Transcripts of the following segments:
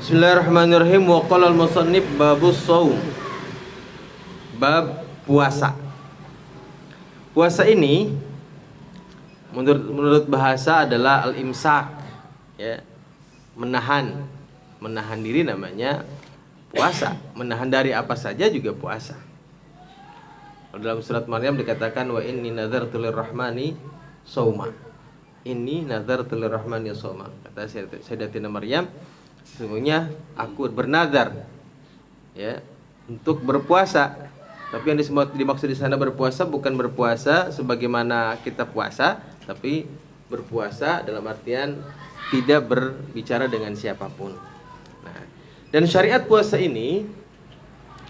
Bismillahirrahmanirrahim. Wa qala al-musannif babus shaum. Bab puasa. Puasa ini menurut bahasa adalah al-imsak, ya. Menahan diri namanya puasa. Menahan dari apa saja juga puasa. Dalam surat Maryam dikatakan wa inni nadzartu lirrahmani shauma. Inni nadzartu lirrahmani shauma. Kata Sayyidatina Maryam, sesungguhnya aku bernazar, ya, untuk berpuasa. Tapi yang dimaksud di sana berpuasa bukan berpuasa sebagaimana kita puasa, tapi berpuasa dalam artian tidak berbicara dengan siapapun. Nah, dan syariat puasa ini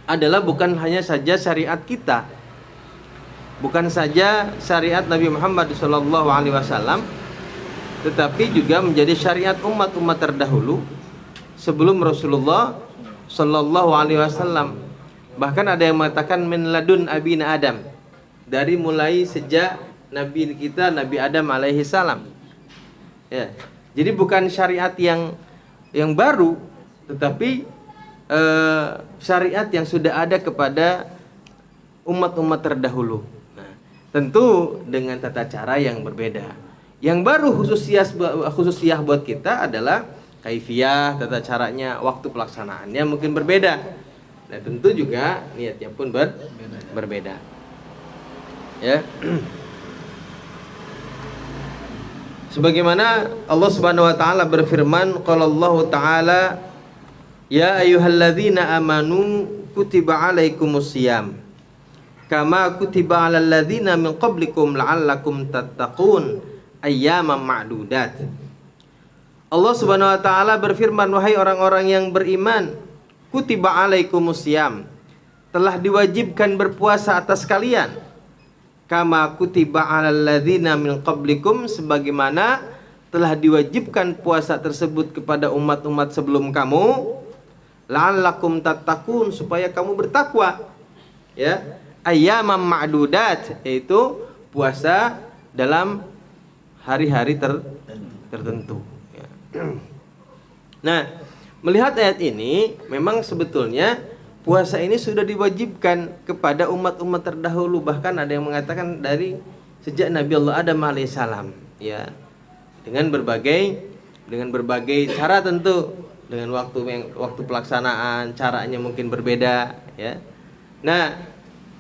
adalah bukan hanya saja syariat kita, bukan saja syariat Nabi Muhammad SAW, tetapi juga menjadi syariat umat-umat terdahulu sebelum Rasulullah SAW. Bahkan ada yang mengatakan min ladun abina Adam, dari mulai sejak Nabi kita Nabi Adam alaihi salam. Ya. Jadi bukan syariat yang baru, tetapi syariat yang sudah ada kepada umat-umat terdahulu. Nah, tentu dengan tata cara yang berbeda. Yang baru khususiyah buat kita adalah kaifiyah, tata caranya, waktu pelaksanaannya mungkin berbeda. Nah, tentu juga niatnya pun berbeda. Ya. Sebagaimana Allah Subhanahu wa taala berfirman, qala Allah taala, ya ayyuhalladzina amanu kutiba alaikumusiyam kama kutiba alal ladzina min qablikum la'allakum tattaqun ayyaman ma'dudat. Allah Subhanahu wa taala berfirman, wahai orang-orang yang beriman, kutiba alaikumusiyam, telah diwajibkan berpuasa atas kalian, kama kutiba alal ladzina min qablikum, sebagaimana telah diwajibkan puasa tersebut kepada umat-umat sebelum kamu, la'allakum tattaqun, supaya kamu bertakwa, ya, ayyaman ma'dudat, yaitu puasa dalam hari-hari tertentu, ya. Nah, melihat ayat ini, memang sebetulnya puasa ini sudah diwajibkan kepada umat-umat terdahulu. Bahkan ada yang mengatakan dari sejak Nabi Allah Adam alaihissalam, ya, dengan berbagai cara tentu, dengan waktu pelaksanaan caranya mungkin berbeda, ya. Nah,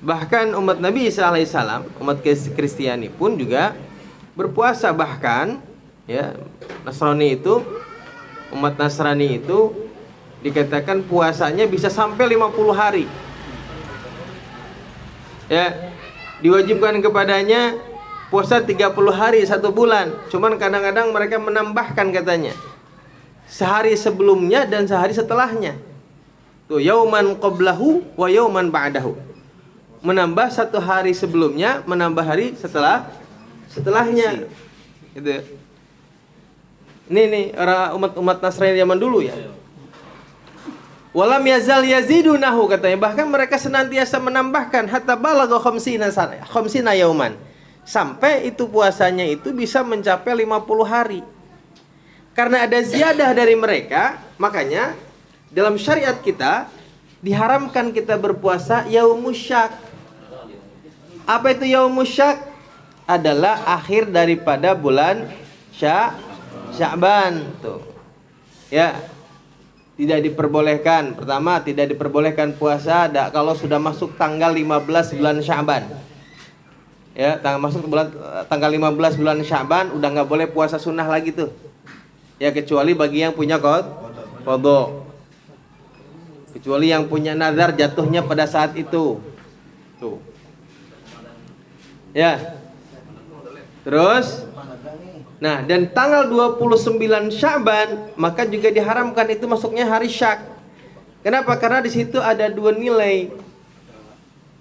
bahkan umat Nabi Isa alaihissalam, umat Kristiani pun juga berpuasa. Bahkan, ya, umat Nasrani itu dikatakan puasanya bisa sampai 50 hari. Ya, diwajibkan kepadanya puasa 30 hari 1 bulan. Cuman kadang-kadang mereka menambahkan katanya sehari sebelumnya dan sehari setelahnya. Tuh, yauman qablahu wa yauman ba'dahu. Menambah 1 hari sebelumnya, menambah hari setelahnya. Gitu. Ini orang umat Nasrani zaman dulu, ya. Walam yazal yazidunahu, katanya, bahkan mereka senantiasa menambahkan hatta balagha khamsina yauman, sampai itu puasanya itu bisa mencapai 50 hari. Karena ada ziyadah dari mereka, makanya dalam syariat kita diharamkan kita berpuasa yaumus syak. Apa itu yaumus syak? Adalah akhir daripada bulan Sya'ban, tuh. Ya. Tidak diperbolehkan. Pertama, tidak diperbolehkan puasa kalau sudah masuk tanggal 15 bulan Sya'ban. Ya, tanggal 15 bulan Sya'ban udah nggak boleh puasa sunnah lagi tuh. Ya, kecuali bagi yang punya qadha. Kecuali yang punya nazar jatuhnya pada saat itu. Tuh. Ya. Terus, nah, dan tanggal 29 Sya'ban maka juga diharamkan itu masuknya hari syak. Kenapa? Karena di situ ada 2 nilai.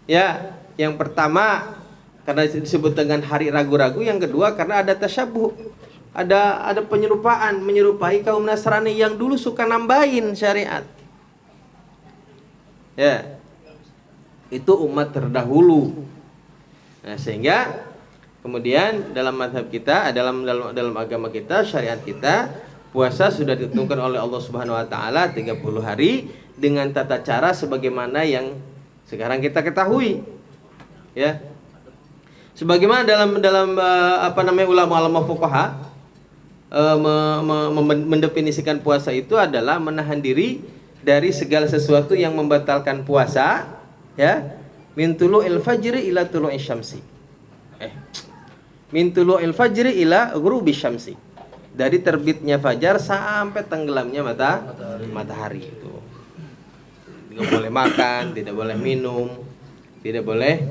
Ya, yang pertama karena disebut dengan hari ragu-ragu, yang kedua karena ada tasyabuh. Ada penyerupaan, menyerupai kaum Nasrani yang dulu suka nambahin syariat. Ya. Itu umat terdahulu. Nah, sehingga kemudian dalam mazhab kita, dalam agama kita, syariat kita, Puasa sudah ditentukan oleh Allah Subhanahu wa taala 30 hari dengan tata cara sebagaimana yang sekarang kita ketahui. Ya. Sebagaimana dalam ulama-ulama fuqaha mendefinisikan puasa itu adalah menahan diri dari segala sesuatu yang membatalkan puasa, ya. Min tulu'il fajri ila tulu'i syamsi. Min tulu'il fajri ila ghurubi syamsi. Dari terbitnya fajar sampai tenggelamnya matahari itu. Tidak boleh makan, tidak boleh minum, tidak boleh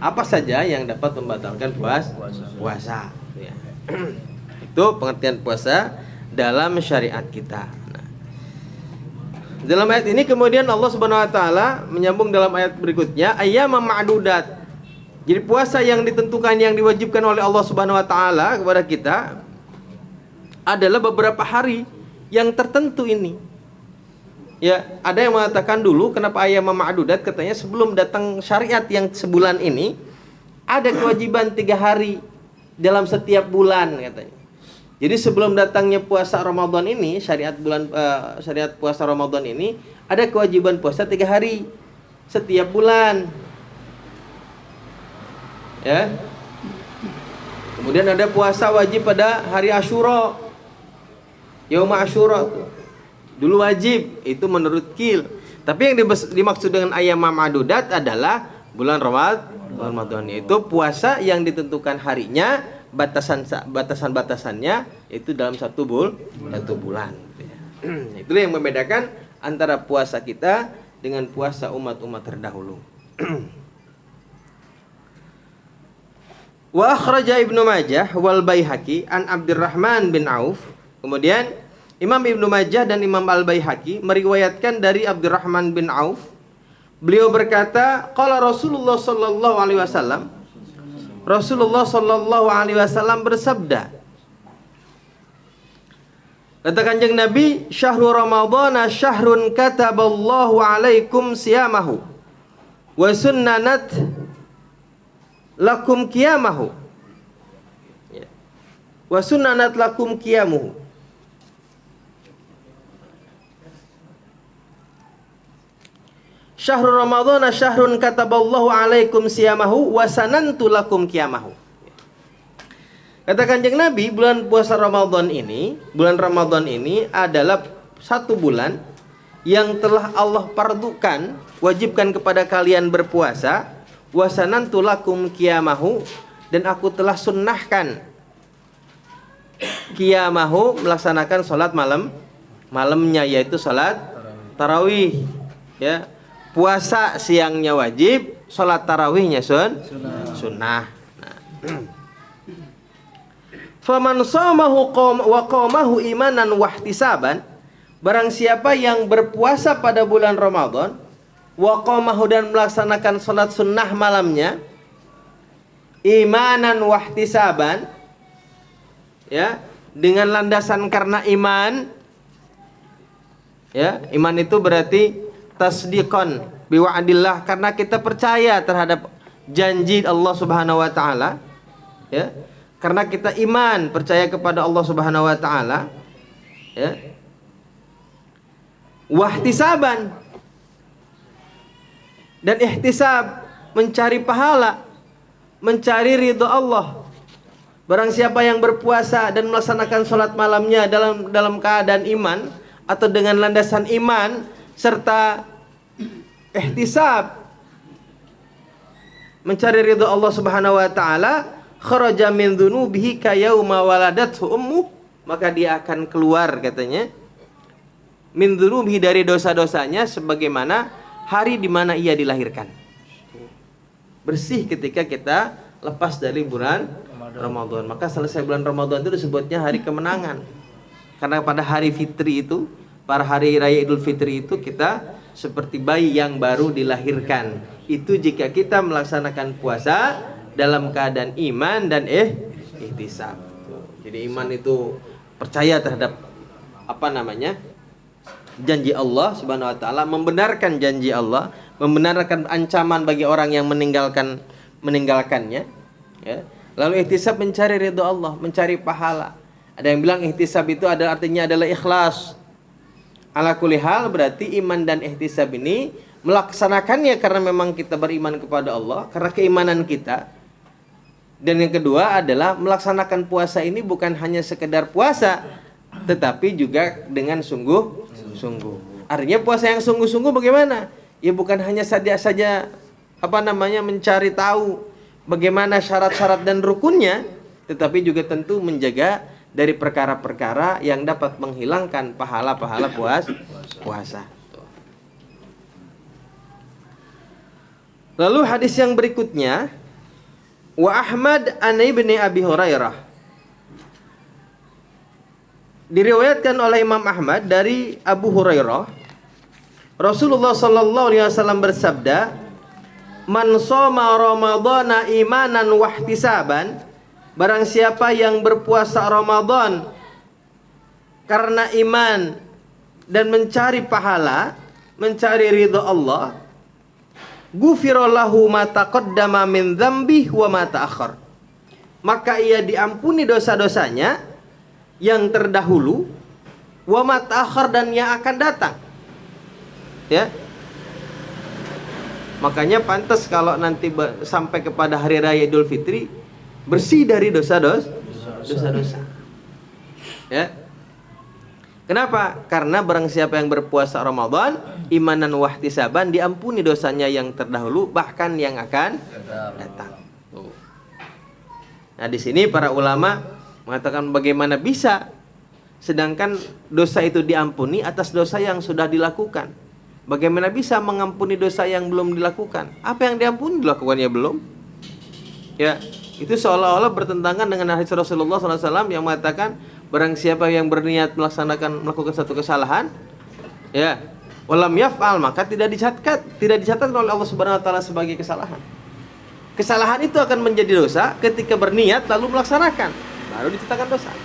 apa saja yang dapat membatalkan puasa. Ya. Itu pengertian puasa dalam syariat kita. Nah, dalam ayat ini kemudian Allah Subhanahu wa taala menyambung dalam ayat berikutnya, ayyaman ma'dudat. Jadi puasa yang ditentukan, yang diwajibkan oleh Allah Subhanahu wa taala kepada kita adalah beberapa hari yang tertentu ini. Ya, ada yang mengatakan dulu kenapa ayyaman ma'dudat, katanya sebelum datang syariat yang sebulan ini ada kewajiban 3 hari dalam setiap bulan katanya. Jadi sebelum datangnya puasa Ramadan ini, syariat puasa Ramadan ini ada kewajiban puasa 3 hari setiap bulan. Ya. Kemudian ada puasa wajib pada hari Asyura. Yaum Asyura dulu wajib, itu menurut Qil. Tapi yang dimaksud dengan ayyam ma'dudat adalah bulan Ramadan, itu puasa yang ditentukan harinya, batasannya itu dalam satu bulan. Itulah yang membedakan antara puasa kita dengan puasa umat-umat terdahulu. Wa akhraja Ibnu Majah wal Baihaqi an Abdurrahman bin Auf. Kemudian Imam Ibnu Majah dan Imam Al-Baihaqi meriwayatkan dari Abdurrahman bin Auf. Beliau berkata, qala Rasulullah sallallahu alaihi wasallam. Rasulullah sallallahu alaihi wasallam bersabda. Kata Kanjeng Nabi, syahrul Ramadhana syahrun kataballahu alaikum siyamahu wa sunnanat lakum qiyamahu. Wa sunnanat lakum qiyamuhu. Syahrul Ramadhana syahrun kataballahu alaikum siyamahu wa sanantu lakum qiyamahu. Kata Kanjeng Nabi, bulan Ramadan ini adalah satu bulan yang telah Allah pardukan, wajibkan kepada kalian berpuasa, wa sanantu lakum qiyamahu, dan aku telah sunnahkan qiyamahu, melaksanakan salat malamnya, yaitu salat tarawih, ya. Puasa siangnya wajib, salat tarawihnya sunnah. Faman shamahu wa qamahu imanan wa ihtisaban, barang siapa yang berpuasa pada bulan Ramadan, wa qamahu, dan melaksanakan salat sunnah malamnya, imanan wa ihtisaban, ya, dengan landasan karena iman. Ya, iman itu berarti tasdiqan biwa'dillah, karena kita percaya terhadap janji Allah Subhanahu wa taala, ya. Karena kita iman, percaya kepada Allah Subhanahu wa taala, ya. Wahtisaban, dan ihtisab, mencari pahala, mencari ridha Allah. Barang siapa yang berpuasa dan melaksanakan salat malamnya dalam keadaan iman atau dengan landasan iman serta ihtisab, mencari ridha Allah Subhanahu wa taala, kharaja min dzunubihi ka yauma waladathu ummu, maka dia akan keluar, katanya, min dzunubihi, dari dosa-dosanya sebagaimana hari di mana ia dilahirkan. Bersih ketika kita lepas dari bulan Ramadan. Maka selesai bulan Ramadan itu disebutnya hari kemenangan. Karena pada hari fitri itu, pada hari raya Idul Fitri itu, kita seperti bayi yang baru dilahirkan. Itu jika kita melaksanakan puasa dalam keadaan iman dan ihtisab. Jadi iman itu percaya terhadap janji Allah Subhanahu wa taala, membenarkan janji Allah, membenarkan ancaman bagi orang yang meninggalkannya, ya. Lalu ihtisab, mencari ridha Allah, mencari pahala. Ada yang bilang ihtisab itu artinya adalah ikhlas. Ala kulli hal berarti iman dan ihtisab ini melaksanakannya karena memang kita beriman kepada Allah, karena keimanan kita. Dan yang kedua adalah melaksanakan puasa ini bukan hanya sekedar puasa, tetapi juga dengan sungguh-sungguh. Artinya puasa yang sungguh-sungguh bagaimana? Ya bukan hanya saja mencari tahu bagaimana syarat-syarat dan rukunnya, tetapi juga tentu menjaga dari perkara-perkara yang dapat menghilangkan pahala-pahala puasa. Lalu hadis yang berikutnya, wa Ahmad an ibni Abi Hurairah, diriwayatkan oleh Imam Ahmad dari Abu Hurairah, Rasulullah sallallahu alaihi wasallam bersabda, man shoma ramadhana imanan wahtisaban, barang siapa yang berpuasa Ramadan karena iman dan mencari pahala, mencari ridha Allah, ghufira lahu ma taqaddama min dzambihi wa ma ta'akhkhar, maka ia diampuni dosa-dosanya yang terdahulu, wa ma ta'akhkhar, dan yang akan datang. Ya. Makanya pantas kalau nanti sampai kepada hari raya Idul Fitri bersih dari dosa-dosa. Ya. Kenapa? Karena barang siapa yang berpuasa Ramadan imanan wahtisaban, diampuni dosanya yang terdahulu bahkan yang akan datang. Nah, di sini para ulama mengatakan bagaimana bisa sedangkan dosa itu diampuni atas dosa yang sudah dilakukan. Bagaimana bisa mengampuni dosa yang belum dilakukan? Apa yang diampuni dilakukannya belum? Ya, itu seolah-olah bertentangan dengan hadis Rasulullah SAW yang mengatakan barang siapa yang berniat melakukan satu kesalahan, ya, walam yaf'al, maka tidak dicatat oleh Allah Subhanahu wa taala sebagai kesalahan. Kesalahan itu akan menjadi dosa ketika berniat lalu melaksanakan, baru dicatatkan dosa.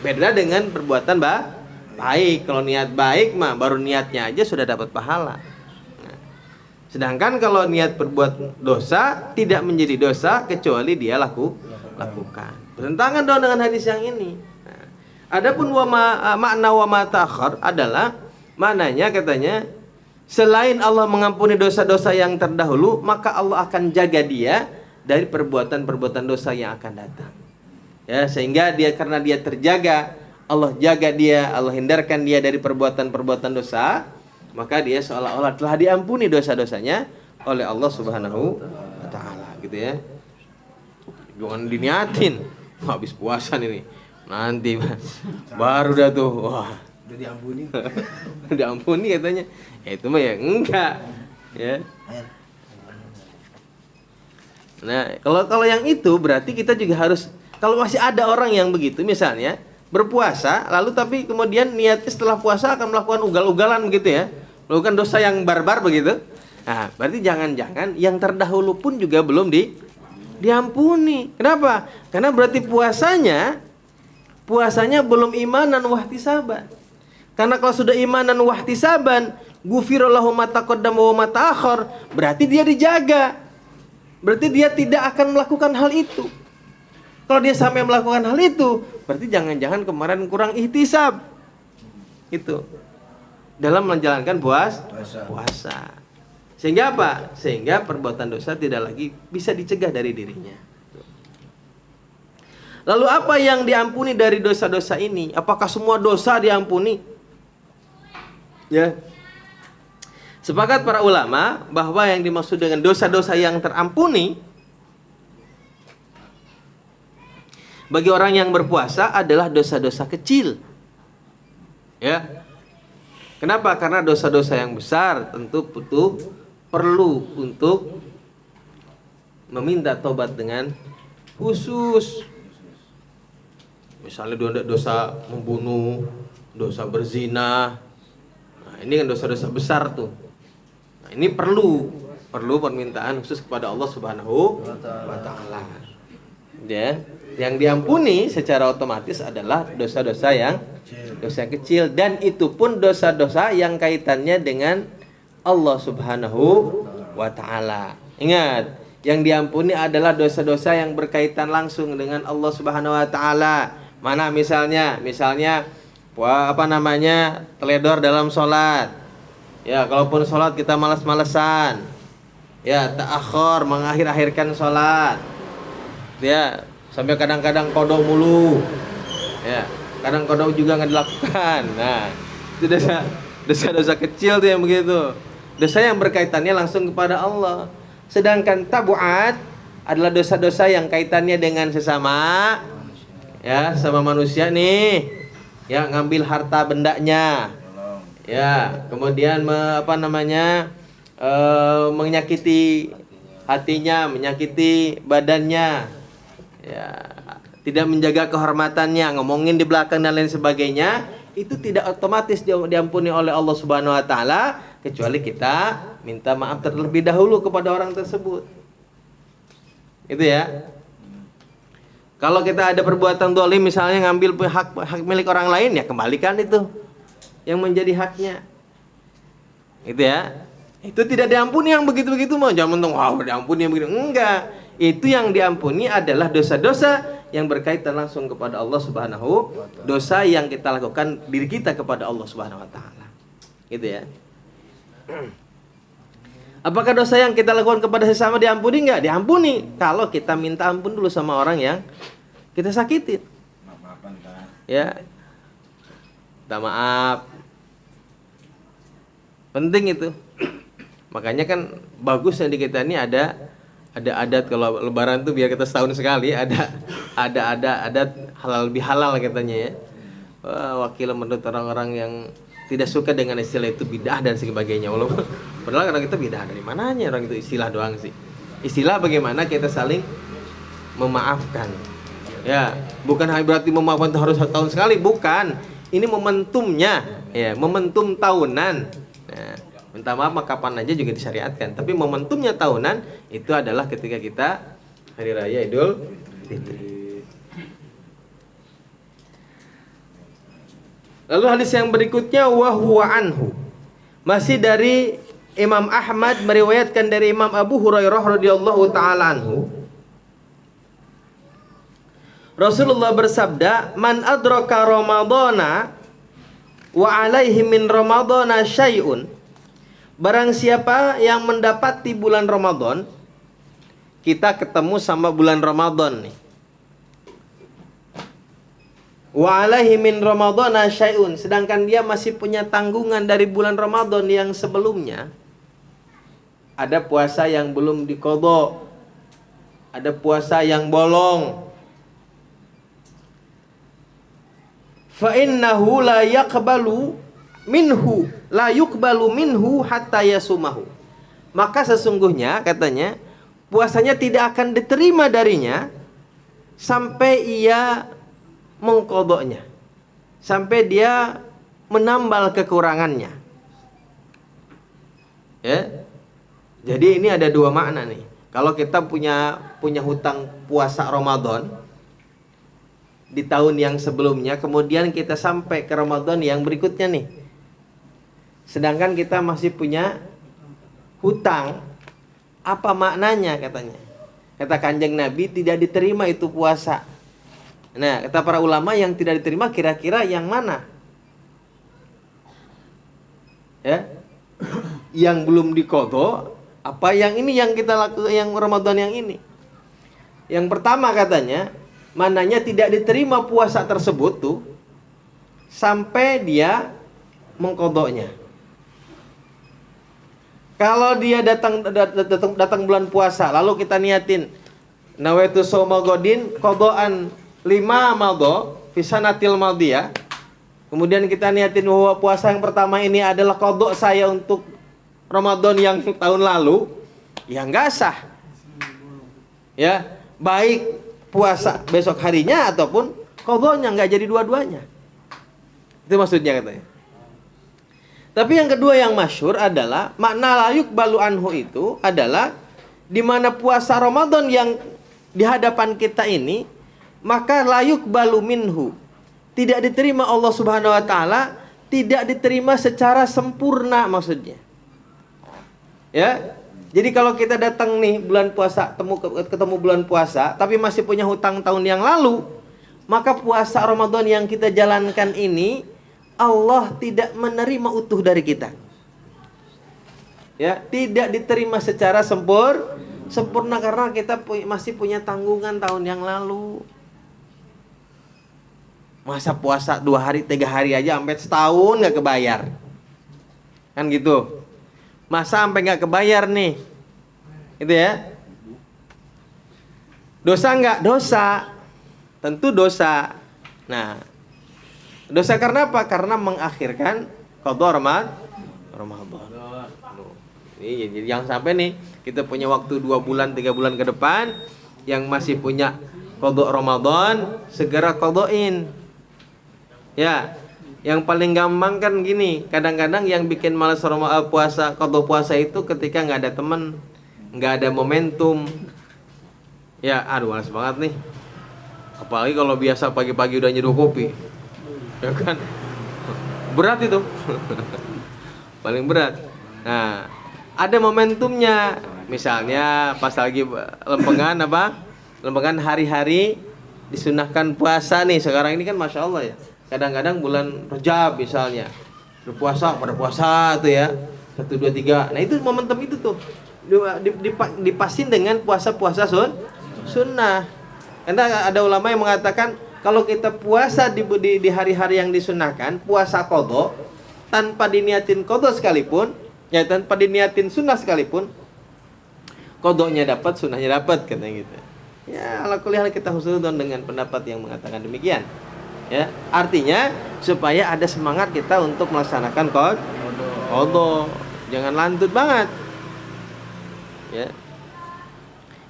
Beda dengan perbuatan baik. Kalau niat baik mah baru niatnya aja sudah dapat pahala. Nah, sedangkan kalau niat berbuat dosa tidak menjadi dosa kecuali dia lakukan. Bertentangan dong dengan hadis yang ini. Nah, adapun makna wa ma ta'akhkhar adalah maknanya katanya selain Allah mengampuni dosa-dosa yang terdahulu, maka Allah akan jaga dia dari perbuatan-perbuatan dosa yang akan datang. Ya, sehingga karena dia terjaga, Allah jaga dia, Allah hindarkan dia dari perbuatan-perbuatan dosa, maka dia seolah-olah telah diampuni dosa-dosanya oleh Allah Subhanahu wa taala, gitu ya. Jangan diniatin habis puasa ini. Nanti baru dah tuh, wah, udah diampuni. Diampuni katanya. Ya itu mah ya enggak, ya. Nah, kalau yang itu berarti kita juga harus, kalau masih ada orang yang begitu misalnya berpuasa, lalu tapi kemudian niatnya setelah puasa akan melakukan ugal-ugalan begitu ya, melakukan dosa yang barbar begitu. Nah, berarti jangan-jangan yang terdahulu pun juga belum diampuni. Kenapa? Karena berarti puasanya belum imanan wahtisaban. Karena kalau sudah imanan wahtisaban, ghufira lahu ma taqaddama wa ma ta'akhkhar, berarti dia dijaga. Berarti dia tidak akan melakukan hal itu. Kalau dia sampai melakukan hal itu, berarti jangan-jangan kemarin kurang ihtisab. Itu dalam menjalankan puasa. Sehingga apa? Sehingga perbuatan dosa tidak lagi bisa dicegah dari dirinya. Lalu apa yang diampuni dari dosa-dosa ini? Apakah semua dosa diampuni? Ya. Sepakat para ulama bahwa yang dimaksud dengan dosa-dosa yang terampuni bagi orang yang berpuasa adalah dosa-dosa kecil. Ya. Kenapa? Karena dosa-dosa yang besar tentu perlu untuk meminta tobat dengan khusus. Misalnya dosa membunuh, dosa berzina. Nah, ini kan dosa-dosa besar tuh. Nah, ini perlu permintaan khusus kepada Allah Subhanahu wa taala. Ya. Yang diampuni secara otomatis adalah dosa-dosa yang kecil, dan itu pun dosa-dosa yang kaitannya dengan Allah Subhanahu wa taala. Ingat, yang diampuni adalah dosa-dosa yang berkaitan langsung dengan Allah Subhanahu wa taala, Mana misalnya apa namanya, teledor dalam sholat. Ya, kalaupun sholat kita malas-malesan. Ya, ta'akhir, mengakhir-akhirkan sholat. Ya, sampai kadang-kadang kodok mulu. Ya, kadang kodok juga nggak dilakukan. Nah, itu dosa kecil tuh yang begitu. Dosa yang berkaitannya langsung kepada Allah. Sedangkan tabuat adalah dosa-dosa yang kaitannya dengan sesama, ya, sama manusia nih. Ya, ngambil harta bendanya. Ya, kemudian menyakiti hatinya, menyakiti badannya. Ya, tidak menjaga kehormatannya, ngomongin di belakang dan lain sebagainya, itu tidak otomatis diampuni oleh Allah Subhanahu wa taala kecuali kita minta maaf terlebih dahulu kepada orang tersebut. Itu ya. Kalau kita ada perbuatan zalim, misalnya ngambil hak milik orang lain, ya kembalikan itu yang menjadi haknya. Itu ya. Itu tidak diampuni yang begitu-begitu mah. Jangan mentang diampuni yang begitu. Enggak. Itu yang diampuni adalah dosa-dosa yang berkaitan langsung kepada Allah Subhanahu, dosa yang kita lakukan diri kita kepada Allah Subhanahu wa taala. Gitu ya. Apakah dosa yang kita lakukan kepada sesama diampuni? Enggak, diampuni kalau kita minta ampun dulu sama orang yang kita sakitin. Ya. Minta maaf. Penting itu. Makanya kan bagusnya di kita ini ada adat kalau lebaran tuh biar kita setahun sekali ada adat halal bihalal katanya ya. Wakil menurut orang-orang yang tidak suka dengan istilah itu bid'ah dan sebagainya. Padahal kadang kita bid'ah dari mananya, orang itu istilah doang sih. Istilah bagaimana kita saling memaafkan. Ya, bukan berarti memaafkan itu harus setahun sekali, bukan. Ini momentumnya, ya, momentum tahunan. Nah, minta maaf mah kapan aja juga disyariatkan. Tapi momentumnya tahunan itu adalah ketika kita hari raya Idul Fitri. Lalu hadis yang berikutnya wa huwa anhu. Masih dari Imam Ahmad meriwayatkan dari Imam Abu Hurairah radhiyallahu taala anhu. Rasulullah bersabda, "Man adraka Ramadhana wa alaihi min Ramadhana syai'un." Barang siapa yang mendapati bulan Ramadan, kita ketemu sama bulan Ramadan nih. Wa alaihi min Ramadhana syai'un, sedangkan dia masih punya tanggungan dari bulan Ramadan yang sebelumnya. Ada puasa yang belum diqadha, ada puasa yang bolong. Fa innahu la yuqbalu minhu hatta yasumahu. Maka sesungguhnya katanya puasanya tidak akan diterima darinya sampai ia mengqadhanya, sampai dia menambal kekurangannya. Ya. Jadi ini ada dua makna nih. Kalau kita punya hutang puasa Ramadan di tahun yang sebelumnya, kemudian kita sampai ke Ramadan yang berikutnya nih, sedangkan kita masih punya hutang, apa maknanya katanya? Kata Kanjeng Nabi, tidak diterima itu puasa. Nah, kata para ulama, yang tidak diterima kira-kira yang mana? Ya, yang belum diqadha, apa yang ini yang kita lakukan yang Ramadan yang ini? Yang pertama katanya, mananya tidak diterima puasa tersebut tuh sampai dia mengqadhanya. Kalau dia datang bulan puasa, lalu kita niatin nawaitu shauma ghadin qadhaan 5 madha fi sanatil madiyah. Kemudian kita niatin bahwa puasa yang pertama ini adalah qadha saya untuk Ramadan yang tahun lalu, ya enggak sah. Ya, baik puasa besok harinya ataupun qadhanya, enggak jadi dua-duanya. Itu maksudnya katanya. Tapi yang kedua yang masyhur adalah makna layuk balu anhu itu adalah di mana puasa Ramadan yang di hadapan kita ini, maka layuk balu minhu, tidak diterima Allah Subhanahu wa taala, tidak diterima secara sempurna maksudnya. Ya. Jadi kalau kita datang nih bulan puasa, ketemu bulan puasa tapi masih punya hutang tahun yang lalu, maka puasa Ramadan yang kita jalankan ini Allah tidak menerima utuh dari kita. Ya, tidak diterima secara sempurna karena kita masih punya tanggungan tahun yang lalu. Masa puasa 2 hari 3 hari aja sampai setahun nggak kebayar, kan gitu. Masa sampai nggak kebayar nih, gitu ya. Dosa nggak? Dosa, tentu dosa. Nah, dosa karena apa? Karena mengakhirkan qada Ramadan. Jadi jangan sampai nih kita punya waktu 2 bulan 3 bulan ke depan yang masih punya qada Ramadan, segera qadain. Ya, yang paling gampang kan gini, kadang-kadang yang bikin malas puasa, qada puasa itu ketika nggak ada teman, nggak ada momentum. Ya, aduh malas banget nih. Apalagi kalau biasa pagi-pagi udah nyeduh kopi, ya kan? Berat itu, paling berat. Nah, ada momentumnya. Misalnya pas lagi lempengan lempengan hari-hari disunahkan puasa nih. Sekarang ini kan masya Allah ya. Kadang-kadang bulan Rajab misalnya berpuasa, pada puasa tuh ya 1, 2, 3. Nah itu momentum itu tuh dipasin dengan puasa-puasa sunnah. Karena ada ulama yang mengatakan kalau kita puasa di hari-hari yang disunahkan, puasa qada tanpa diniatin qada sekalipun, ya tanpa diniatin sunnah sekalipun, qadanya dapat, sunnahnya dapat, katanya gitu. Ya, ala kulli hal kita husnuzon dengan pendapat yang mengatakan demikian. Ya, artinya supaya ada semangat kita untuk melaksanakan qada. Jangan lantut banget. Ya.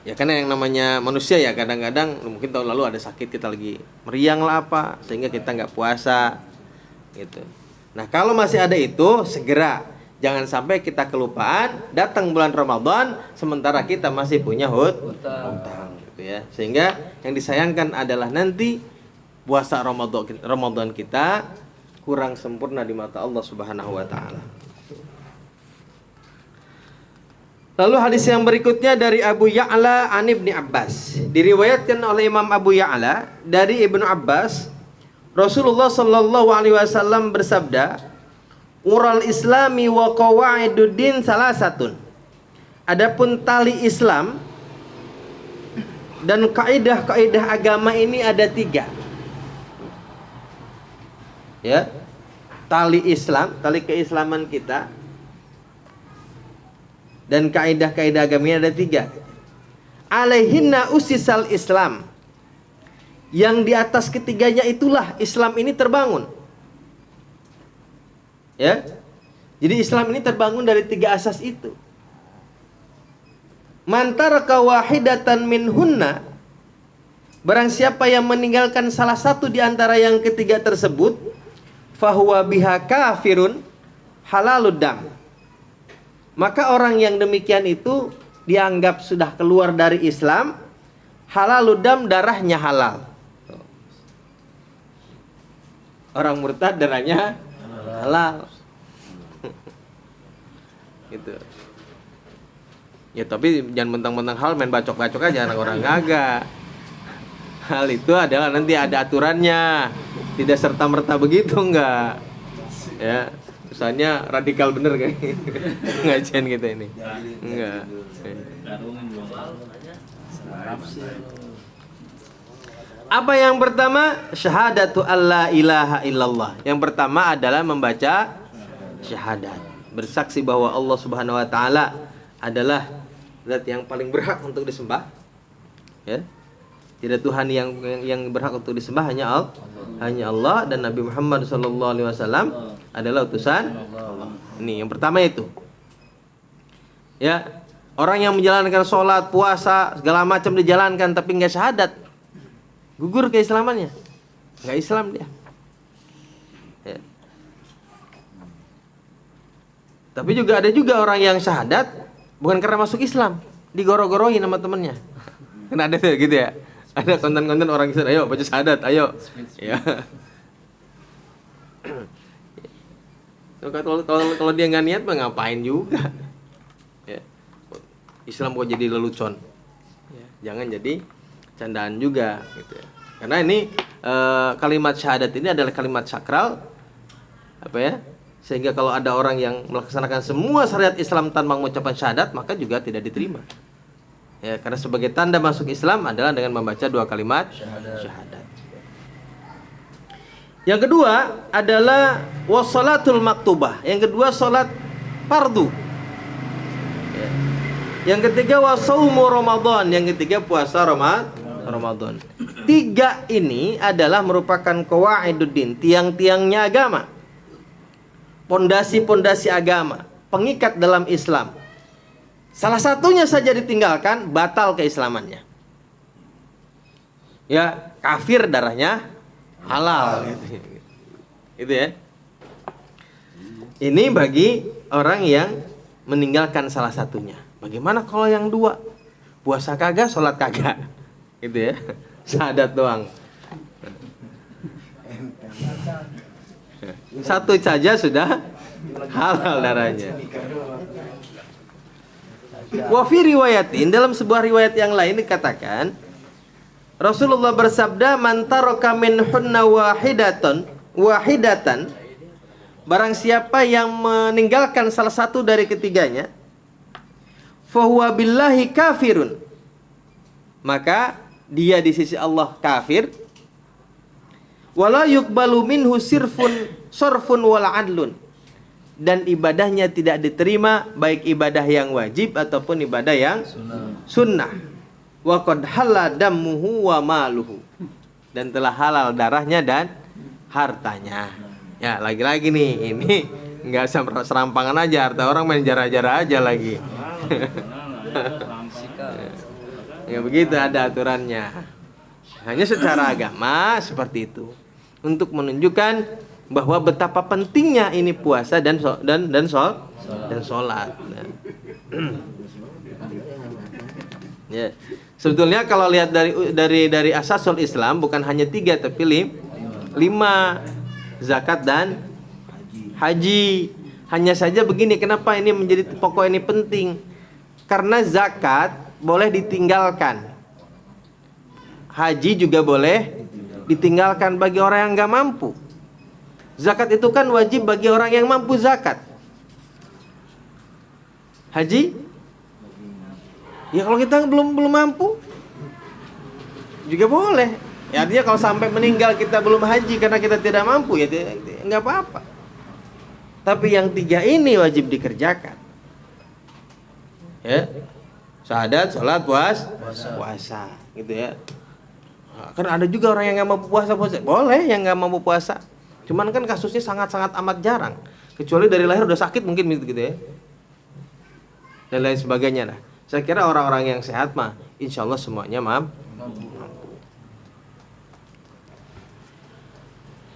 Ya karena yang namanya manusia ya kadang-kadang mungkin tahun lalu ada sakit, kita lagi meriang lah apa, sehingga kita nggak puasa gitu. Nah kalau masih ada itu segera, jangan sampai kita kelupaan datang bulan Ramadan sementara kita masih punya hutang gitu ya. Sehingga yang disayangkan adalah nanti puasa Ramadan kita kurang sempurna di mata Allah Subhanahu wa taala. Lalu hadis yang berikutnya dari Abu Ya'la an Ibni Abbas. Diriwayatkan oleh Imam Abu Ya'la dari Ibnu Abbas, Rasulullah sallallahu alaihi wasallam bersabda, "Ural Islami wa qawaiduddin salasatun." Adapun tali Islam dan kaidah-kaidah agama ini ada 3. Ya. Tali Islam, tali keislaman kita, dan kaidah-kaidah agama ada 3. Alaihinna usisal Islam. Yang di atas ketiganya itulah Islam ini terbangun. Ya. Jadi Islam ini terbangun dari 3 asas itu. Man taraka wahidatan minhunna, barang siapa yang meninggalkan salah satu di antara yang ketiga tersebut, fahuwa biha kafirun halalud dam. Maka orang yang demikian itu dianggap sudah keluar dari Islam, halaludam, darahnya halal. Orang murtad darahnya halal. Gitu. Ya tapi jangan mentang-mentang hal main bacok-bacok aja anak orang kagak. Hal itu adalah nanti ada aturannya. Tidak serta-merta begitu enggak. Ya. Misalnya radikal bener kayak ngajian kita ini. Enggak. Apa yang pertama? Syahadatu alla ilaha illallah. Yang pertama adalah membaca syahadat, bersaksi bahwa Allah Subhanahu wa taala adalah zat yang paling berhak untuk disembah. Ya. Tidak Tuhan yang berhak untuk disembah hanya Allah, dan Nabi Muhammad SAW adalah utusan Allah. Ini yang pertama itu. Ya, orang yang menjalankan sholat, puasa, segala macam dijalankan tapi nggak syahadat, gugur keislamannya, nggak Islam dia. Ya. Tapi juga ada orang yang syahadat bukan karena masuk Islam, digoro-goroin sama temennya. Kan ada tuh gitu ya. Ada konten-konten orang Islam, ayo baca syahadat, ayo. Ya. Kalau dia nggak niat mah ngapain juga. Ya. Islam kok jadi lelucon. Ya. Jangan jadi candaan juga gitu ya. Karena ini kalimat syahadat ini adalah kalimat sakral, apa ya? Sehingga kalau ada orang yang melaksanakan semua syariat Islam tanpa mengucapkan syahadat, maka juga tidak diterima. Ya, karena sebagai tanda masuk Islam adalah dengan membaca 2 kalimat syahadat. Yang kedua adalah wassalatul maktubah. Yang kedua salat fardu. Ya. Yang ketiga wasaumu Ramadan. Yang ketiga puasa Ramadan. 3 ini adalah merupakan qawaiduddin, tiang-tiangnya agama. Pondasi-pondasi agama, pengikat dalam Islam. Salah satunya saja ditinggalkan, batal keislamannya. Ya, kafir, darahnya halal gitu ya. Ini bagi orang yang meninggalkan salah satunya. Bagaimana kalau yang 2? Puasa kagak, sholat kagak, gitu ya. Syahadat doang. Satu saja sudah halal darahnya. Wa fi riwayatin, dalam sebuah riwayat yang lain dikatakan Rasulullah bersabda, man taraka minhunna wahidatan, barang siapa yang meninggalkan salah satu dari ketiganya, fahuwa billahi kafirun, maka dia di sisi Allah kafir. Wala yuqbalu minhu sorfun wala adlun, dan ibadahnya tidak diterima, baik ibadah yang wajib ataupun ibadah yang sunnah. Wa qad halla dammuhu wa maluhu, dan telah halal darahnya dan hartanya. Ya, lagi-lagi nih, ini enggak serampangan aja, harta orang main jara-jara aja lagi. Ya begitu ada aturannya. Hanya secara agama seperti itu, untuk menunjukkan bahwa betapa pentingnya ini puasa dan sholat. Ya. Sebetulnya kalau lihat dari asasul Islam bukan hanya 3 tapi 5, zakat dan haji. Hanya saja begini, kenapa ini menjadi pokok ini penting? Karena zakat boleh ditinggalkan, haji juga boleh ditinggalkan bagi orang yang nggak mampu. Zakat itu kan wajib bagi orang yang mampu zakat. Haji, ya kalau kita belum mampu juga boleh. Ya artinya kalau sampai meninggal kita belum haji karena kita tidak mampu, ya nggak apa-apa. Tapi yang 3 ini wajib dikerjakan. Ya, syahadat, sholat, puasa, gitu ya. Karena ada juga orang yang nggak mampu puasa, boleh yang nggak mampu puasa. Cuman kan kasusnya sangat-sangat amat jarang. Kecuali dari lahir udah sakit mungkin gitu ya. Dan lain sebagainya lah. Saya kira orang-orang yang sehat mah insya Allah semuanya mampu.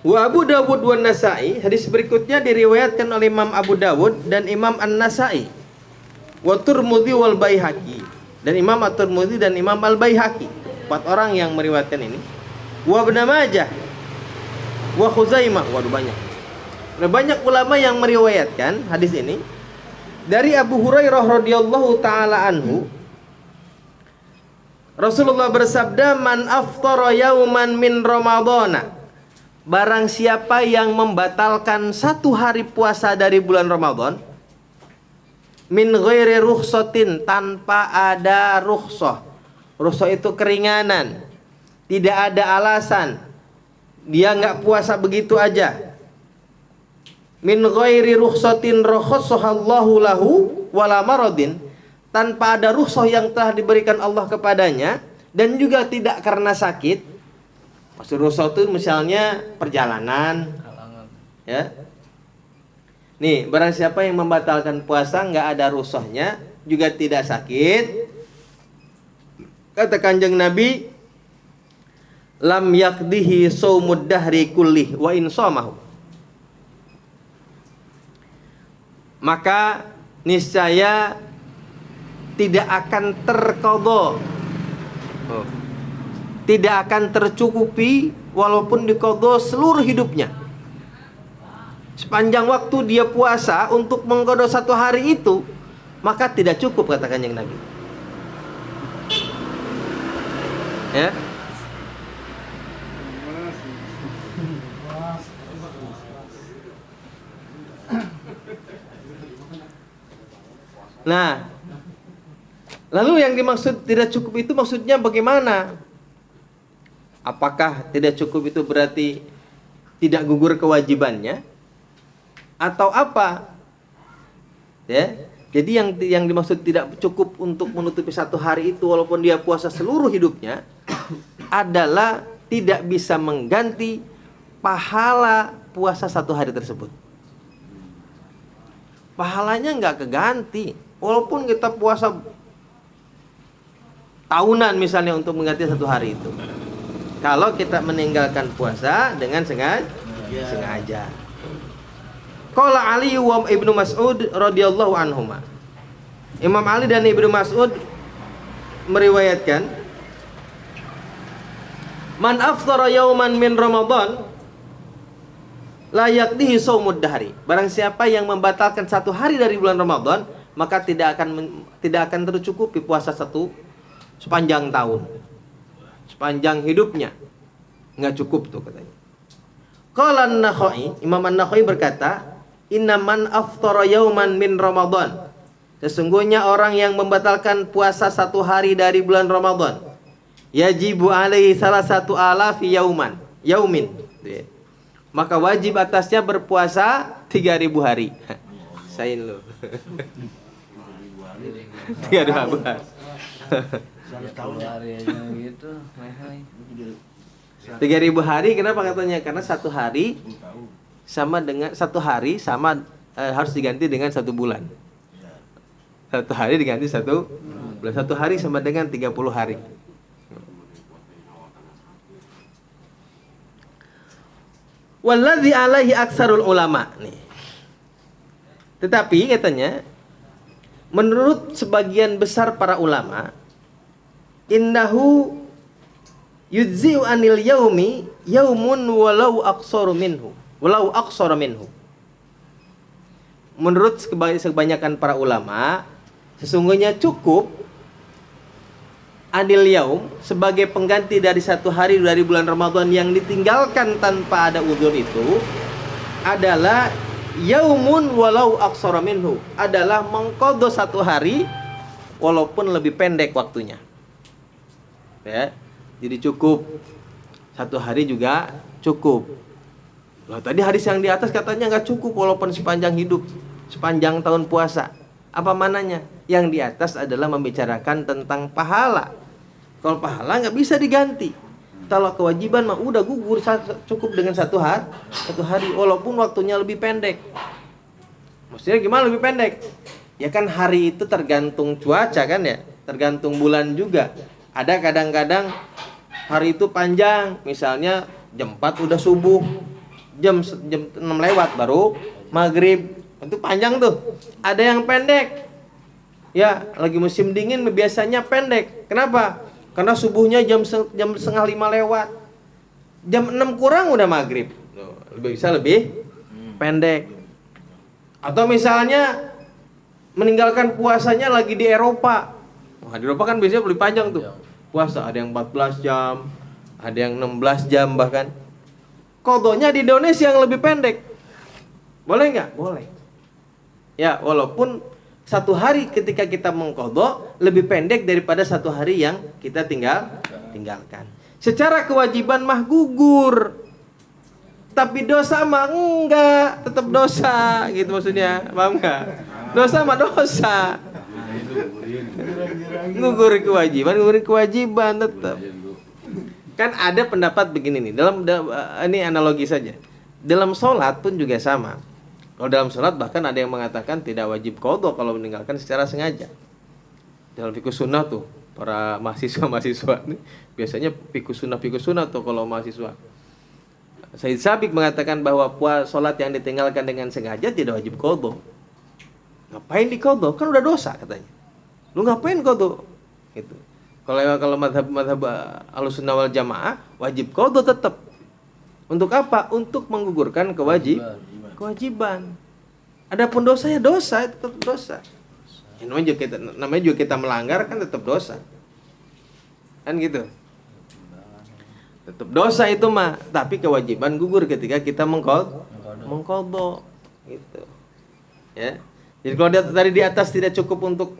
Wa Abu Dawud wa Nasai, hadis berikutnya diriwayatkan oleh Imam Abu Dawud dan Imam An-Nasai. Wa Tirmidzi wal Baihaqi, dan Imam At-Tirmidzi dan Imam Al-Baihaqi. 4 orang yang meriwayatkan ini. Wa Ibnu Majah wa Khuzaimah. Waduh banyak. Banyak ulama yang meriwayatkan hadis ini dari Abu Hurairah radhiyallahu taala anhu. Rasulullah bersabda, man aftara yauman min ramadhana, barang siapa yang membatalkan 1 hari puasa dari bulan Ramadan, min ghairi rukhsatin, tanpa ada rukhsah. Rukhsah itu keringanan, tidak ada alasan, dia nggak puasa begitu aja. Min ghairi rukhsatin rakhsahallahu lahu wala maradin, tanpa ada rukhsah yang telah diberikan Allah kepadanya, dan juga tidak karena sakit. Maksud rukhsah itu misalnya perjalanan, ya. Nih, barang siapa yang membatalkan puasa nggak ada rukhsahnya, juga tidak sakit, kata Kanjeng Nabi, lam yakdihi saumud dahri kullih wa in shamahu, maka niscaya tidak akan terqadha, tidak akan tercukupi walaupun diqadha seluruh hidupnya. Sepanjang waktu dia puasa untuk mengqadha 1 hari itu, maka tidak cukup, kata Kanjeng Nabi. Ya. Nah, lalu yang dimaksud tidak cukup itu maksudnya bagaimana? Apakah tidak cukup itu berarti tidak gugur kewajibannya? Atau apa? Ya. Jadi yang dimaksud tidak cukup untuk menutupi satu hari itu walaupun dia puasa seluruh hidupnya adalah tidak bisa mengganti pahala puasa satu hari tersebut. Pahalanya nggak keganti walaupun kita puasa tahunan misalnya untuk mengganti satu hari itu. Kalau kita meninggalkan puasa dengan sengaja. Qala Ali wa Ibnu Mas'ud radhiyallahu anhuma. Imam Ali dan Ibnu Mas'ud meriwayatkan, man aftara yauman min Ramadan la yaqdihi shaumud dahri. Barang siapa yang membatalkan satu hari dari bulan Ramadan, maka tidak akan tercukupi puasa sepanjang tahun. Sepanjang hidupnya. Enggak cukup tuh katanya. Qala An-Nakhai, Imam An-Nakhai berkata, inna man aftara yauman min Ramadan. Sesungguhnya orang yang membatalkan puasa satu hari dari bulan Ramadan, yajibu alaihi salah satu alafi yaumin. Maka wajib atasnya berpuasa 3.000 hari. Sain lu. 3.000 hari. 3.000 hari kenapa katanya? Karena satu hari sama harus diganti dengan 1 bulan. Satu hari diganti 1 bulan. Satu hari sama dengan 30 hari. Walladzi alaihi aksarul ulama nih. Tetapi katanya menurut sebagian besar para ulama, innahu yujzi'u anil yaumi yaumun walau aqsara minhu. Menurut kebanyakan para ulama, sesungguhnya cukup anil yaum sebagai pengganti dari satu hari dari bulan Ramadan yang ditinggalkan tanpa ada udzur itu adalah yaumun walau aqsara minhu, adalah mengqadha satu hari walaupun lebih pendek waktunya. Ya, jadi cukup satu hari juga cukup. Loh, tadi hadis yang di atas katanya nggak cukup walaupun sepanjang hidup, sepanjang tahun puasa. Apa mananya? Yang di atas adalah membicarakan tentang pahala. Kalau pahala nggak bisa diganti. Kalau kewajiban mah udah gugur, cukup dengan satu hari walaupun waktunya lebih pendek. Maksudnya gimana lebih pendek? Ya kan hari itu tergantung cuaca kan ya, tergantung bulan juga. Ada kadang-kadang hari itu panjang, misalnya jam 4 udah subuh, jam 6 lewat baru maghrib, itu panjang tuh. Ada yang pendek, ya lagi musim dingin biasanya pendek. Kenapa? Karena subuhnya jam 4:30 lewat, jam 6 kurang udah maghrib, bisa lebih pendek. Atau misalnya meninggalkan puasanya lagi di Eropa. Wah, di Eropa kan biasanya lebih panjang tuh puasa, ada yang 14 jam, ada yang 16 jam bahkan. Qadanya di Indonesia yang lebih pendek. Boleh nggak? Boleh. Ya, walaupun satu hari ketika kita mengqadha lebih pendek daripada satu hari yang kita tinggalkan. Secara kewajiban mah gugur, tapi dosa mah enggak, tetap dosa gitu maksudnya. Paham enggak? Dosa mah dosa. Gugur kewajiban tetap. Kan ada pendapat begini nih, ini analogi saja. Dalam sholat pun juga sama. Kalau dalam sholat bahkan ada yang mengatakan tidak wajib qadha kalau meninggalkan secara sengaja. Dalam fikih sunnah tuh, para mahasiswa nih, biasanya fikih sunnah tuh kalau mahasiswa. Said Sabiq mengatakan bahwa sholat yang ditinggalkan dengan sengaja tidak wajib qadha. Ngapain diqadha? Kan udah dosa katanya. Lu ngapain qadha? Gitu. Kalau madhab Ahlussunnah wal Jamaah wajib qadha tetap. Untuk apa? Untuk menggugurkan kewajiban. Adapun dosa ya dosa, tetap dosa. Ya, namanya juga kita melanggar kan tetap dosa. Kan gitu. Tetap dosa itu mah, tapi kewajiban gugur ketika kita mengqadha gitu. Ya. Jadi kalau tadi di atas tidak cukup untuk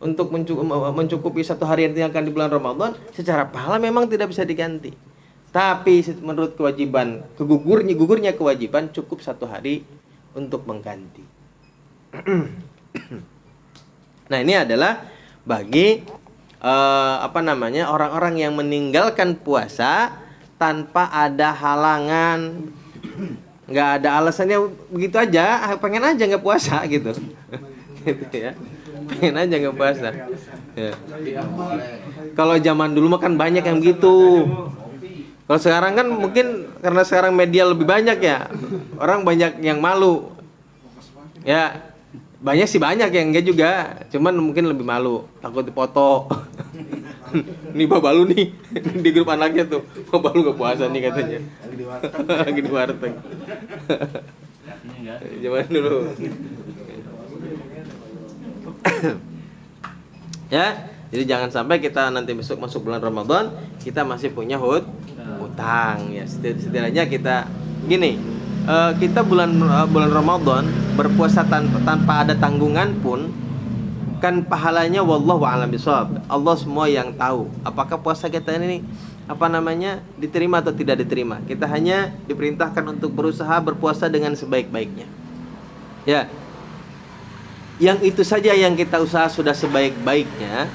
untuk mencukupi satu hari yang ditinggalkan di bulan Ramadan, secara pahala memang tidak bisa diganti. Tapi menurut kewajiban, gugurnya kewajiban, cukup satu hari untuk mengganti. Nah, ini adalah bagi orang-orang yang meninggalkan puasa tanpa ada halangan, nggak ada alasannya, begitu aja, pengen aja nggak puasa gitu, gitu ya, pengen aja nggak puasa. Ya. Kalau zaman dulu mah kan banyak yang gitu. Kalau sekarang kan mungkin karena sekarang media lebih banyak ya, orang banyak yang malu. Ya, banyak sih, banyak yang enggak juga, cuman mungkin lebih malu, takut dipoto. Nih bapak lu nih di grup anaknya tuh, bapak lu gak puasa nih katanya, lagi di warteg. Zaman dulu. Ya, jadi jangan sampai kita nanti besok masuk bulan Ramadan kita masih punya hutang ya. Setidaknya kita gini, kita bulan Ramadan berpuasa tanpa ada tanggungan pun kan pahalanya wallahu a'lam bishawab. Allah semua yang tahu apakah puasa kita ini diterima atau tidak diterima. Kita hanya diperintahkan untuk berusaha berpuasa dengan sebaik-baiknya. Ya. Yang itu saja yang kita usaha sudah sebaik-baiknya.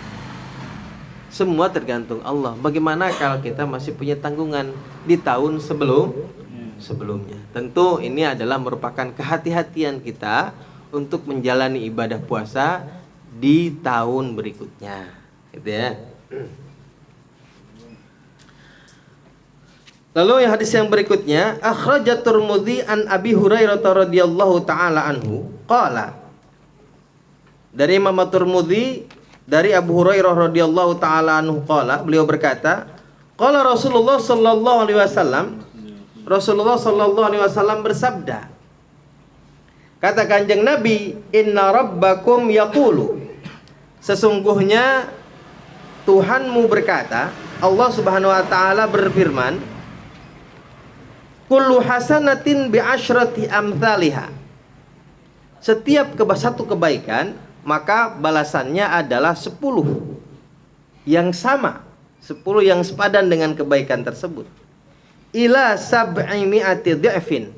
Semua tergantung Allah. Bagaimana kalau kita masih punya tanggungan di tahun sebelumnya? Tentu ini adalah merupakan kehati-hatian kita untuk menjalani ibadah puasa di tahun berikutnya, gitu ya. Lalu yang hadis yang berikutnya, akhrajat Tirmidzi an Abi Hurairah radhiyallahu taala anhu qala. Dari Imam Tirmidzi dari Abu Hurairah radhiyallahu taala anhu qala, beliau berkata, qala Rasulullah sallallahu alaihi wasallam, Rasulullah sallallahu alaihi wasallam bersabda, kata Kanjeng Nabi, inna rabbakum yaqulu, sesungguhnya Tuhanmu berkata, Allah Subhanahu wa taala berfirman, kullu hasanatin bi asyrati amthaliha, setiap satu kebaikan maka balasannya adalah 10 yang sama, 10 yang sepadan dengan kebaikan tersebut, ila sab'i mi'ati dhi'fin,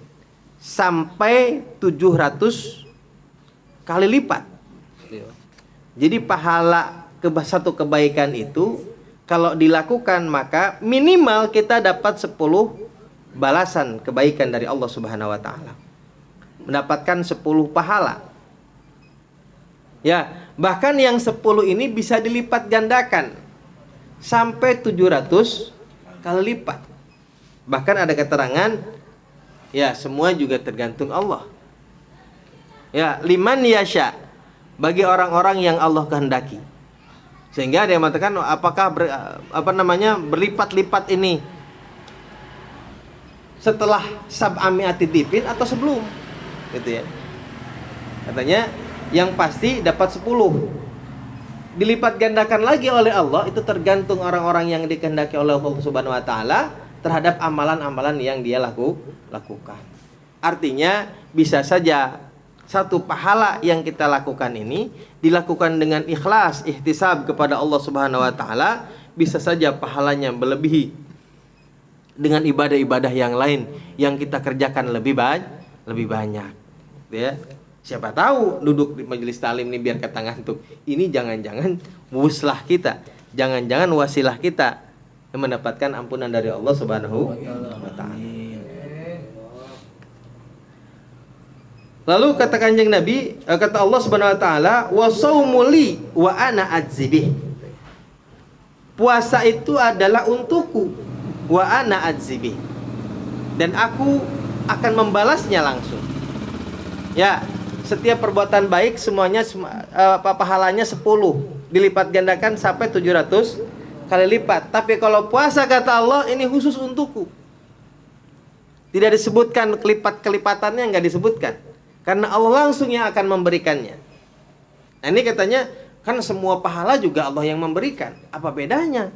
sampai 700 kali lipat. Jadi pahala satu kebaikan itu kalau dilakukan maka minimal kita dapat 10 balasan kebaikan dari Allah Subhanahu wa taala. Mendapatkan 10 pahala. Ya, bahkan yang 10 ini bisa dilipat gandakan sampai 700 kali lipat. Bahkan ada keterangan, ya semua juga tergantung Allah. Ya, liman yasha, bagi orang-orang yang Allah kehendaki. Sehingga dia mengatakan apakah berlipat-lipat ini setelah sab'ami'ati dhifin atau sebelum, gitu ya. Katanya yang pasti dapat 10. Dilipat gandakan lagi oleh Allah, itu tergantung orang-orang yang dikehendaki oleh Allah Subhanahu wa taala terhadap amalan-amalan yang dia lakukan. Artinya bisa saja satu pahala yang kita lakukan ini dilakukan dengan ikhlas, ihtisab kepada Allah Subhanahu wa taala, bisa saja pahalanya melebihi dengan ibadah-ibadah yang lain yang kita kerjakan lebih banyak. Ya. Siapa tahu duduk di majelis talim ini biar kata ngantuk. Ini jangan-jangan wuslah kita, jangan-jangan wasilah kita yang mendapatkan ampunan dari Allah Subhanahu wa taala. Lalu kata Kanjeng Nabi, kata Allah Subhanahu wa taala, wa shaumuli wa ana adzibih. Puasa itu adalah untukku, wa ana adzibih, dan aku akan membalasnya langsung. Ya, setiap perbuatan baik semuanya pahalanya 10, dilipat gandakan sampai 700 kali lipat. Tapi kalau puasa kata Allah ini khusus untukku. Tidak disebutkan kelipat-kelipatannya, enggak disebutkan. Karena Allah langsung yang akan memberikannya. Nah, ini katanya kan semua pahala juga Allah yang memberikan. Apa bedanya?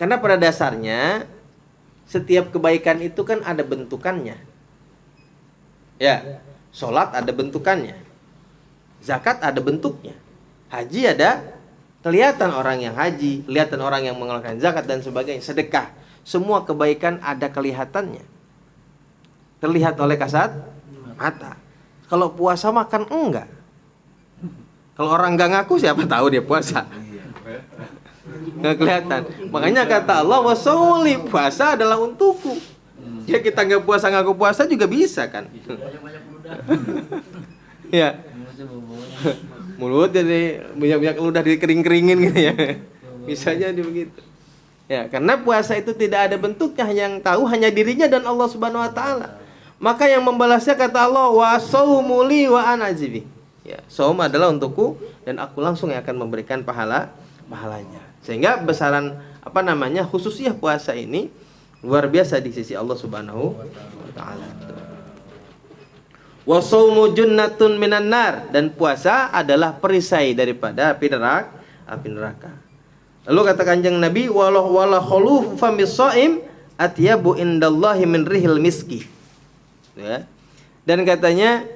Karena pada dasarnya setiap kebaikan itu kan ada bentukannya. Ya, Sholat ada bentukannya, zakat ada bentuknya, haji ada kelihatan orang yang haji, kelihatan orang yang mengeluarkan zakat dan sebagainya, sedekah. Semua kebaikan ada kelihatannya, terlihat oleh kasat mata. Kalau puasa makan enggak. Kalau orang enggak ngaku siapa tahu dia puasa. Nggak kelihatan. Makanya kata Allah, wasawli, puasa adalah untukku. Ya kita nggak puasa ngaku puasa juga bisa kan. Ya. Mulut jadi banyak-banyak ludah dikering-keringin gitu ya. Bisa jadi begitu. Ya, karena puasa itu tidak ada bentuknya, yang tahu hanya dirinya dan Allah Subhanahu wa taala. Maka yang membalasnya kata Allah, wa saumuli wa ana ajibi. Ya, saum adalah untukku dan aku langsung yang akan memberikan pahalanya. Sehingga besaran khususnya puasa ini luar biasa di sisi Allah Subhanahu wa taala. Wa saumu junnatun minan nar, dan puasa adalah perisai daripada api neraka. Lalu kata Kanjeng Nabi, wala khulufu famis shaim atyabu indallahi min rihil miski. Ya. Dan katanya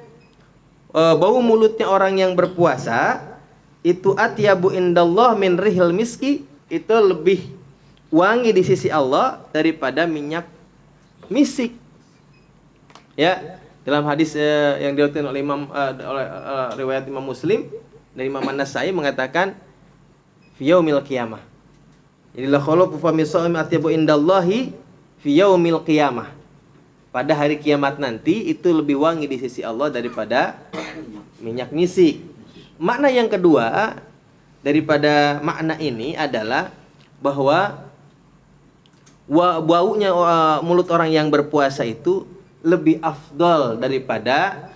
bau mulutnya orang yang berpuasa itu atyabu indallah min rihil miski, itu lebih wangi di sisi Allah daripada minyak misik. Ya, dalam hadis yang diriwayatkan oleh riwayat Imam Muslim dari Imam An-Nasa'i mengatakan fi yaumil qiyamah. Jadi la khulufu famis shaim atyabu indallahi fi yaumil qiyamah. Pada hari kiamat nanti itu lebih wangi di sisi Allah daripada minyak misik. Makna yang kedua daripada makna ini adalah bahwa baunya mulut orang yang berpuasa itu lebih afdol daripada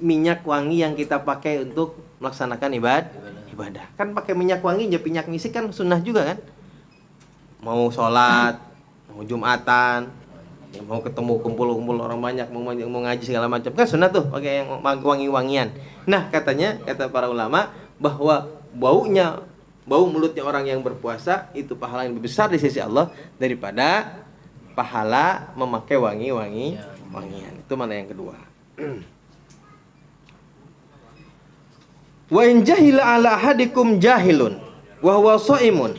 minyak wangi yang kita pakai untuk melaksanakan ibadah. Kan pakai minyak wangi, minyak misik kan sunnah juga kan. Mau sholat, mau jumatan, ya mau ketemu kumpul orang banyak, mau ngaji segala macam, kan sunnah tuh pakai yang wangi-wangian. Nah, kata para ulama bahwa bau mulutnya orang yang berpuasa itu pahala yang lebih besar di sisi Allah daripada pahala memakai wangian. Itu mana yang kedua. Wa in jahila ala ahadikum jahilun wa huwa shaimun.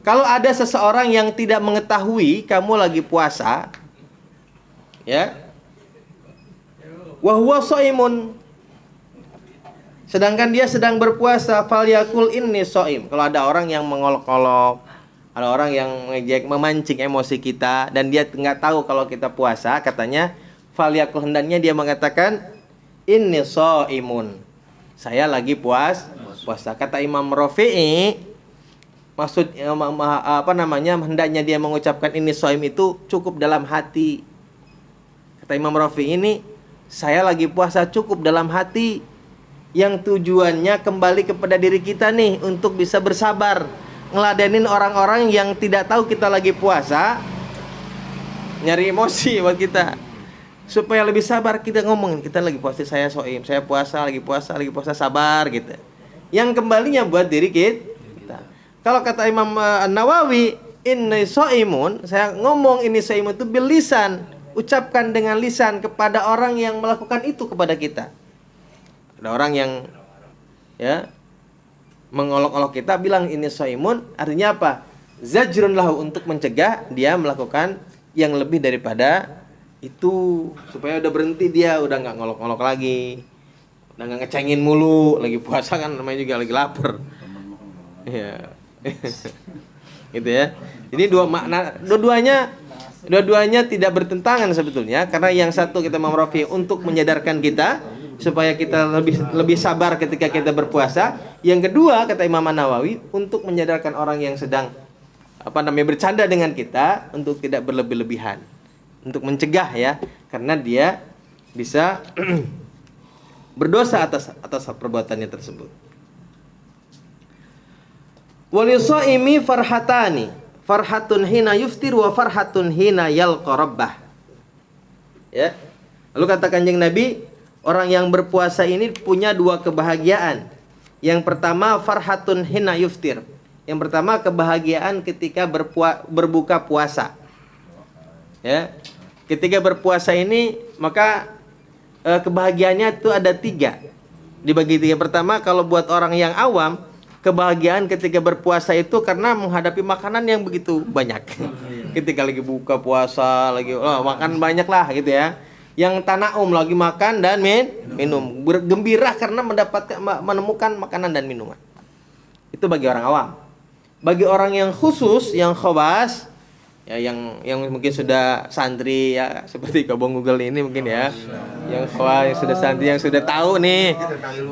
Kalau ada seseorang yang tidak mengetahui kamu lagi puasa, ya, wa huwa shaimun, sedangkan dia sedang berpuasa, falyakul inni shaim. Kalau ada orang yang mengolok-olok, ada orang yang mengejek, memancing emosi kita, dan dia nggak tahu kalau kita puasa, katanya falyakul, hendaknya dia mengatakan inni shaimun, saya lagi puasa. Kata Imam Rafi'i, maksud hendaknya dia mengucapkan ini shaim itu cukup dalam hati. Kata Imam Rafi'i ini, saya lagi puasa cukup dalam hati, yang tujuannya kembali kepada diri kita nih untuk bisa bersabar, ngeladenin orang-orang yang tidak tahu kita lagi puasa, nyari emosi buat kita. Supaya lebih sabar kita ngomong, kita lagi puasa, saya shaim, saya puasa, lagi puasa, sabar gitu. Yang kembalinya buat diri kita. Kalau kata Imam Nawawi, inni shaimun, saya ngomong ini shaimun itu bil lisan, ucapkan dengan lisan kepada orang yang melakukan itu kepada kita. Ada orang yang ya mengolok-olok kita, bilang ini shaimun, artinya apa? Zajrun lahu, untuk mencegah dia melakukan yang lebih daripada itu, supaya udah berhenti, dia udah nggak ngolok-ngolok lagi, udah nggak ngecengin mulu. Lagi puasa kan namanya juga lagi lapar, ya. Gitu ya. Ini dua makna, dua-duanya tidak bertentangan sebetulnya, karena yang satu kita memrofi untuk menyadarkan kita supaya kita lebih sabar ketika kita berpuasa. Yang kedua kata Imam Nawawi untuk menyadarkan orang yang sedang bercanda dengan kita untuk tidak berlebih-lebihan, untuk mencegah ya, karena dia bisa berdosa atas perbuatannya tersebut. Walishaimi farhatani, farhatun hina yuftir wa farhatun hina yalqa rabbah. Ya. Lalu kata Kanjeng Nabi, orang yang berpuasa ini punya dua kebahagiaan. Yang pertama farhatun hina yuftir. Yang pertama kebahagiaan ketika berbuka puasa. Ya. Ketika berpuasa ini maka kebahagiaannya itu ada 3. Dibagi 3. Pertama, kalau buat orang yang awam, kebahagiaan ketika berpuasa itu karena menghadapi makanan yang begitu banyak. Ketika lagi buka puasa, lagi makan banyak lah gitu ya. Yang tanaum lagi makan dan minum, bergembira karena menemukan makanan dan minuman. Itu bagi orang awam. Bagi orang yang khusus, yang khawas, ya yang mungkin sudah santri ya, seperti Kobong Google ini mungkin ya. Yang khawas, yang sudah santri, yang sudah tahu nih.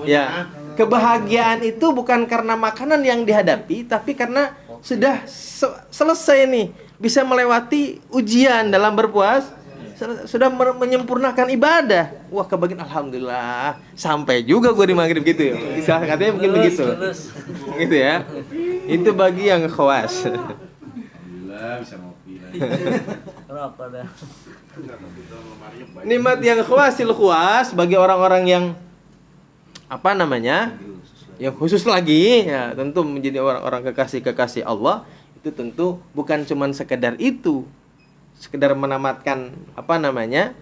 Ya, kebahagiaan itu bukan karena makanan yang dihadapi, tapi karena sudah selesai nih, bisa melewati ujian dalam berpuasa. Sudah menyempurnakan ibadah. Wah, kebagian alhamdulillah. Sampai juga gue di maghrib gitu ya. Katanya mungkin begitu. Gitu ya. Itu bagi yang khawas. Alhamdulillah bisa ngopi lagi. Nikmat yang khawas bagi orang-orang yang apa namanya? Yang khusus lagi ya, tentu menjadi orang-orang kekasih Allah, itu tentu bukan cuman sekedar itu. Sekedar menamatkan apa namanya,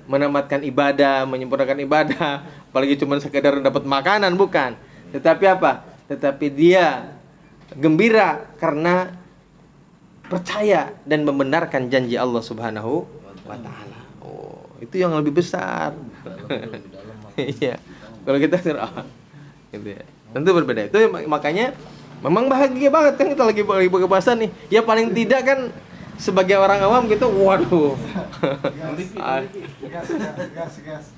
menamatkan ibadah, menyempurnakan ibadah, apalagi cuma sekedar dapat makanan, bukan. Tetapi apa? Tetapi dia gembira karena percaya dan membenarkan janji Allah Subhanahu wa taala. Oh, itu yang lebih besar. Iya. Kalau kita gitu ya. Tentu berbeda. Itu makanya memang bahagia banget kan kita lagi buka puasa nih. Ya paling tidak kan sebagai orang awam gitu, waduh. Gas.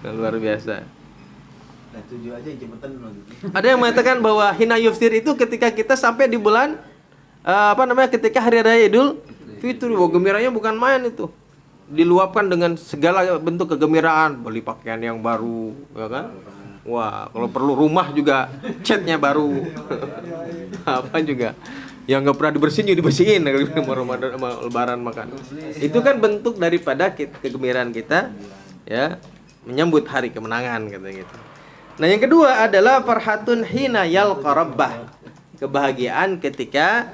Luar biasa. Nah, 7 aja jembatan lagi. Ada yang mengatakan bahwa hina yuftir itu ketika kita sampai di bulan ketika hari raya Idul Fitri. Wah, gembiranya bukan main itu. Diluapkan dengan segala bentuk kegembiraan, beli pakaian yang baru, ya kan? Wah, kalau perlu rumah juga catnya baru. Apa juga. Yang nggak pernah dibersihin juga dibersihin Ramadan sama Lebaran makan. Itu kan bentuk daripada kegembiraan kita ya menyambut hari kemenangan kata gitu. Nah, yang kedua adalah farhatun hina yalqa rabbah. Kebahagiaan ketika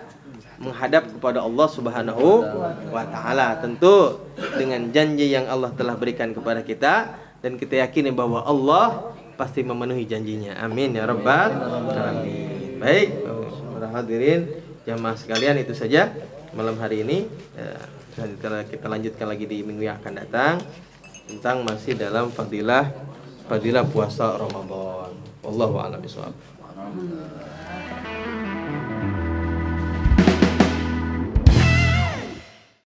menghadap kepada Allah Subhanahu wa taala, tentu dengan janji yang Allah telah berikan kepada kita dan kita yakini bahwa Allah pasti memenuhi janjinya. Amin ya rabbal alamin. Baik, para hadirin jamaah sekalian, itu saja malam hari ini. Kita lanjutkan lagi di minggu yang akan datang tentang masih dalam fadilah puasa Ramadan. Wallahu a'lam bishawab.